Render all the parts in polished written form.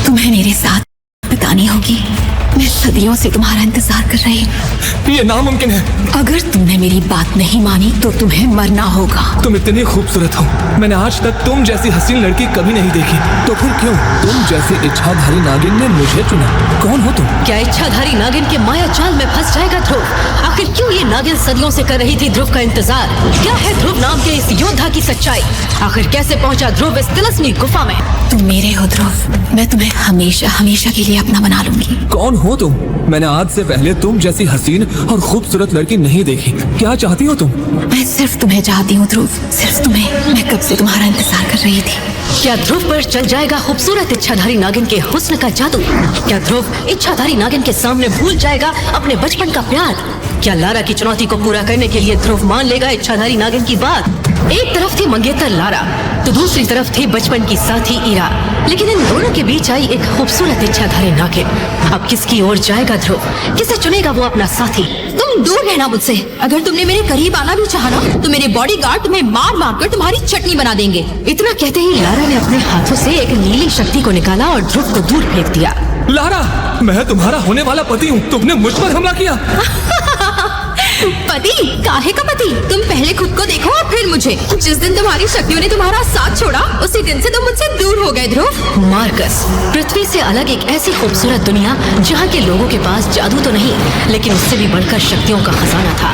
तुम्हें मेरे साथ बितानी होगी। मैं सदियों से तुम्हारा इंतजार कर रही हूँ। ये नामुमकिन है। अगर तुमने मेरी बात नहीं मानी तो तुम्हें मरना होगा। तुम इतनी खूबसूरत हो, मैंने आज तक तुम जैसी हसीन लड़की कभी नहीं देखी। तो फिर क्यों तुम जैसी इच्छाधारी नागिन ने मुझे चुना? कौन हो तुम? क्या इच्छाधारी नागिन के माया जाल में फंस जाएगा ध्रुव? आखिर क्यों ये नागिन सदियों से कर रही थी ध्रुव का इंतजार? क्या है ध्रुव नाम के इस योद्धा की सच्चाई? आखिर कैसे पहुंचा ध्रुव इस तिलस्मी गुफा में? तुम मेरे हो ध्रुव, मैं तुम्हें हमेशा हमेशा के लिए अपना बना लूंगी। कौन हो तुम? मैंने आज से पहले तुम जैसी हसीन और खूबसूरत लड़की नहीं देखी। क्या चाहती हो तुम? मैं सिर्फ तुम्हें चाहती हूँ ध्रुव, सिर्फ तुम्हें। मैं कब से तुम्हारा इंतजार कर रही थी। क्या ध्रुव पर चल जाएगा खूबसूरत इच्छाधारी नागिन के हुस्न का जादू? क्या ध्रुव इच्छाधारी नागिन के सामने भूल जाएगा अपने बचपन का प्यार? क्या लारा की चुनौती को पूरा करने के लिए ध्रुव मान लेगा इच्छाधारी नागिन की बात? एक तरफ थी मंगेतर लारा तो दूसरी तरफ थी बचपन की साथी इरा, लेकिन इन दोनों के बीच आई एक खूबसूरत इच्छाधारी नागिन। अब किसकी ओर जाएगा ध्रुव? किसे चुनेगा वो अपना साथी? तुम दूर रहना मुझसे। अगर तुमने मेरे करीब आना भी चाहा ना तो मेरे बॉडीगार्ड तुम्हें मार मार कर तुम्हारी चटनी बना देंगे। इतना कहते ही लारा ने अपने हाथों से एक नीली शक्ति को निकाला और ध्रुव को दूर फेंक दिया। लारा, मैं तुम्हारा होने वाला पति हूँ। तुमने मुझ पर हमला किया। पति? काहे का पति? तुम पहले खुद को देखो और फिर मुझे। जिस दिन तुम्हारी शक्तियों ने तुम्हारा साथ छोड़ा उसी दिन से तुम मुझसे दूर हो गए ध्रुव। मार्कस, पृथ्वी से अलग एक ऐसी खूबसूरत दुनिया जहाँ के लोगों के पास जादू तो नहीं लेकिन उससे भी बढ़कर शक्तियों का खजाना था,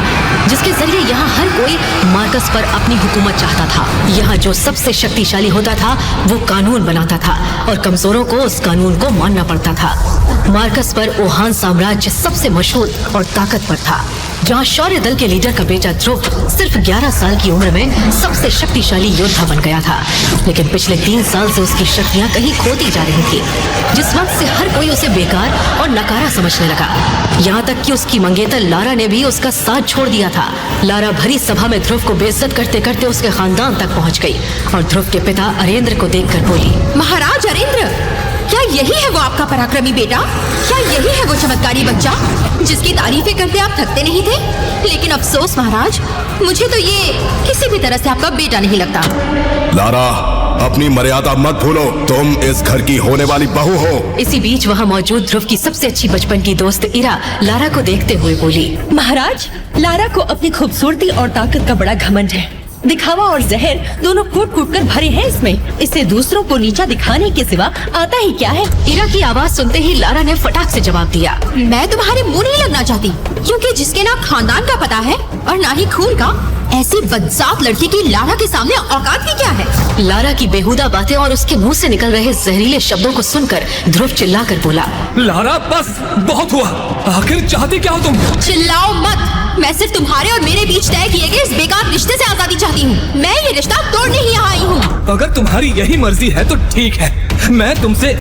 जिसके जरिए यहाँ हर कोई मार्कस पर अपनी हुकूमत चाहता था। यहाँ जो सबसे शक्तिशाली होता था वो कानून बनाता था और कमजोरों को उस कानून को मानना पड़ता था। मार्कस पर ओहान साम्राज्य सबसे मशहूर और ताकतवर था, जहाँ शौर्य दल के लीडर का बेटा ध्रुव सिर्फ 11 साल की उम्र में सबसे शक्तिशाली योद्धा बन गया था। लेकिन पिछले 3 साल से उसकी शक्तियाँ कहीं खोती जा रही थी, जिस वक्त से हर कोई उसे बेकार और नकारा समझने लगा। यहाँ तक कि उसकी मंगेतर लारा ने भी उसका साथ छोड़ दिया था। लारा भरी सभा में ध्रुव को बेइज्जत करते करते उसके खानदान तक पहुँच गई और ध्रुव के पिता अरेंद्र को देखकर बोली, महाराज अरेंद्र, क्या यही है वो आपका पराक्रमी बेटा? क्या यही है वो चमत्कारी बच्चा जिसकी तारीफें करते आप थकते नहीं थे? लेकिन अफसोस महाराज, मुझे तो ये किसी भी तरह से आपका बेटा नहीं लगता। लारा, अपनी मर्यादा मत भूलो, तुम इस घर की होने वाली बहू हो। इसी बीच वहाँ मौजूद ध्रुव की सबसे अच्छी बचपन की दोस्त इरा लारा को देखते हुए बोली, महाराज, लारा को अपनी खूबसूरती और ताकत का बड़ा घमंड है। दिखावा और जहर दोनों कूट कूट कर भरे हैं इसमें। इसे दूसरों को नीचा दिखाने के सिवा आता ही क्या है? इरा की आवाज सुनते ही लारा ने फटाक से जवाब दिया, मैं तुम्हारे मुंह नहीं लगना चाहती, क्योंकि जिसके ना खानदान का पता है और ना ही खून का, ऐसी बदजात लड़की की लारा के सामने औकात की क्या है? लारा की बेहुदा बातें और उसके मुंह से निकल रहे जहरीले शब्दों को सुनकर ध्रुव चिल्लाकर बोला, लारा बस, बहुत हुआ। आखिर चाहती क्या हो तुम? चिल्लाओ मत। मैं सिर्फ तुम्हारे और मेरे बीच तय किए गए इस बेकार रिश्ते से आजादी चाहती हूँ। मैं ये रिश्ता तोड़ने ही यहाँ आई हूँ। अगर तुम्हारी यही मर्जी है तो ठीक है, मैं तुमसे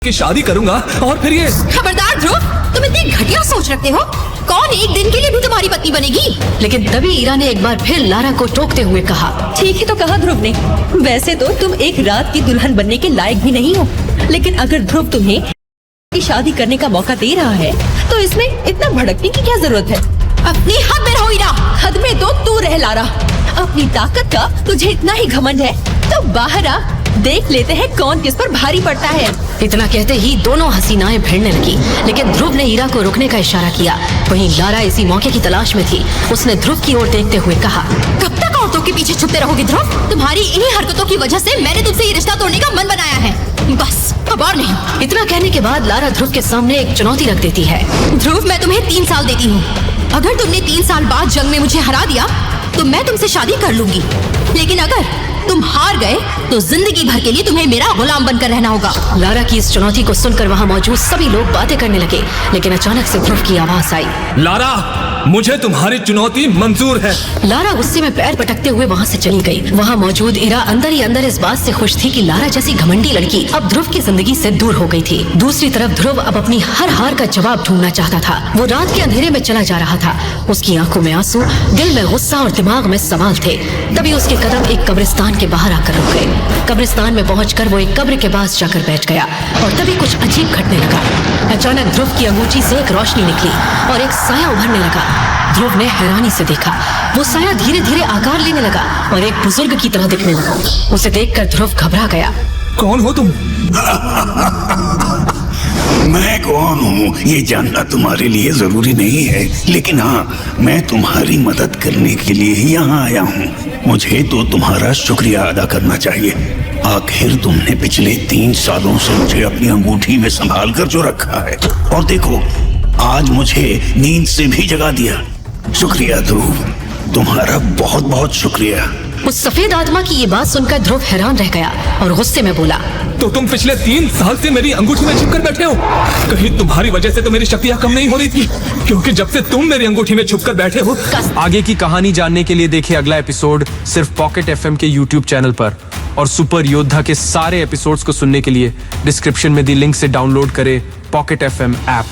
की शादी करूंगा और फिर ये। खबरदार ध्रुव, तुम इतनी घटिया सोच रखते हो। कौन एक दिन के लिए भी तुम्हारी पत्नी बनेगी? लेकिन तभी इरा ने एक बार फिर लारा को टोकते हुए कहा, ठीक है तो कहा ध्रुव ने, वैसे तो तुम एक रात की दुल्हन बनने के लायक भी नहीं हो, लेकिन अगर ध्रुव तुम्हें की शादी करने का मौका दे रहा है तो इसमें इतना भड़कने की क्या जरूरत है? अपनी हद में रहो इरा। हद में तो तू रह लारा। अपनी ताकत का तुझे इतना ही घमंड है तो बाहर आ, देख लेते हैं कौन किस पर भारी पड़ता है। इतना कहते ही दोनों हसीनाएं भिड़ने लगी, लेकिन ध्रुव ने इरा को रुकने का इशारा किया। वहीं लारा इसी मौके की तलाश में थी। उसने ध्रुव की ओर देखते हुए कहा, कब तक औरतों के पीछे छुपते रहोगे ध्रुव? तुम्हारी इन्हीं हरकतों की वजह से मैंने तुमसे ये रिश्ता तोड़ने का मन बनाया है, बस अब और नहीं। इतना कहने के बाद लारा ध्रुव के सामने एक चुनौती रख देती है। ध्रुव, मैं तुम्हें 3 साल देती हूँ। अगर तुमने 3 साल बाद जंग में मुझे हरा दिया तो मैं तुमसे शादी कर लूंगी, लेकिन अगर तुम हार गए तो जिंदगी भर के लिए तुम्हें मेरा गुलाम बनकर रहना होगा। लारा की इस चुनौती को सुनकर वहाँ मौजूद सभी लोग बातें करने लगे, लेकिन अचानक से ध्रुव की आवाज आई, लारा, मुझे तुम्हारी चुनौती मंजूर है। लारा गुस्से में पैर पटकते हुए वहाँ से चली गई। वहाँ मौजूद इरा अंदर ही अंदर इस बात से खुश थी कि लारा जैसी घमंडी लड़की अब ध्रुव की जिंदगी से दूर हो गई थी। दूसरी तरफ ध्रुव अब अपनी हर हार का जवाब ढूंढना चाहता था। वो रात के अंधेरे में चला जा रहा था। उसकी आंखों में आंसू, दिल में गुस्सा और दिमाग में सवाल थे। तभी उसके कदम एक कब्रिस्तान के बाहर आकर रुक गए। कब्रिस्तान में पहुंचकर वो एक कब्र के पास जाकर बैठ गया और तभी कुछ अजीब घटने लगा। अचानक ध्रुव की अंगूठी से एक रोशनी निकली और एक साया उभरने लगा। ध्रुव ने हैरानी से देखा, वो साया धीरे धीरे आकार लेने लगा और एक बुजुर्ग की तरह दिखने लगा। उसे देखकर ध्रुव घबरा गया। कौन हो तुम? कौन हूँ ये जानना तुम्हारे लिए जरूरी नहीं है, लेकिन हाँ, मैं तुम्हारी मदद करने के लिए ही यहाँ आया हूँ। मुझे तो तुम्हारा शुक्रिया अदा करना चाहिए। आखिर तुमने पिछले 3 सालों से मुझे अपनी अंगूठी में संभाल कर जो रखा है, और देखो आज मुझे नींद से भी जगा दिया। शुक्रिया ध्रुव, तुम्हारा बहुत बहुत शुक्रिया। उस सफेद आत्मा की ये बात सुनकर ध्रुव हैरान रह गया और गुस्से में बोला, तो तुम पिछले 3 साल से मेरी अंगूठी में छुपकर बैठे हो। कहीं तुम्हारी वजह से तो मेरी शक्तियाँ कम नहीं हो रही थी, क्योंकि जब से तुम मेरी अंगूठी में छुपकर बैठे हो। आगे की कहानी जानने के लिए देखिए अगला एपिसोड सिर्फ पॉकेट एफएम के यूट्यूब चैनल पर, और सुपर योद्धा के सारे एपिसोड्स को सुनने के लिए डिस्क्रिप्शन में दी लिंक से डाउनलोड करें पॉकेट एफएम ऐप।